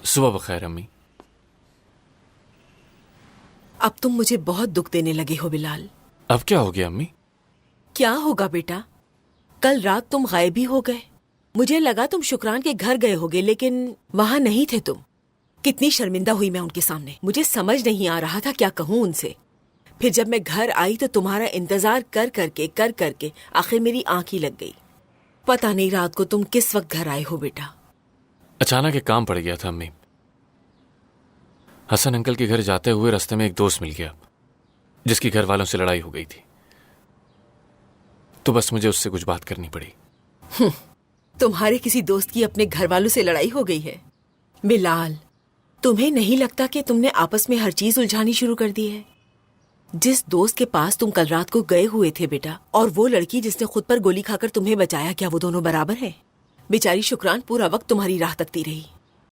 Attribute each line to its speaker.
Speaker 1: صبح بخیر امی.
Speaker 2: اب تم مجھے بہت دکھ دینے لگے ہو بلال.
Speaker 1: اب کیا ہو گیا امی؟
Speaker 2: کیا ہوگا بیٹا؟ کل رات تم غائب ہی ہو گئے. مجھے لگا تم شکران کے گھر گئے ہوگے لیکن وہاں نہیں تھے تم. کتنی شرمندہ ہوئی میں ان کے سامنے. مجھے سمجھ نہیں آ رہا تھا کیا کہوں ان سے. پھر جب میں گھر آئی تو تمہارا انتظار کر کر کے آخر میری آنکھ ہی لگ گئی. پتہ نہیں رات کو تم کس وقت گھر آئے ہو بیٹا.
Speaker 1: اچانک ایک کام پڑ گیا تھا امی. حسن انکل کے گھر جاتے ہوئے راستے میں ایک دوست مل گیا جس کی گھر والوں سے لڑائی ہو گئی تھی. تو بس مجھے اس سے کچھ بات کرنی پڑی.
Speaker 2: تمہارے کسی دوست کی اپنے گھر والوں سے لڑائی ہو گئی ہے؟ بلال، تمہیں نہیں لگتا کہ تم نے آپس میں ہر چیز الجھانی شروع کر دی ہے؟ جس دوست کے پاس تم کل رات کو گئے ہوئے تھے بیٹا، اور وہ لڑکی جس نے خود پر گولی کھا کر تمہیں بچایا، کیا وہ دونوں برابر ہیں؟ بیچاری شکران پورا وقت تمہاری راہ تکتی رہی.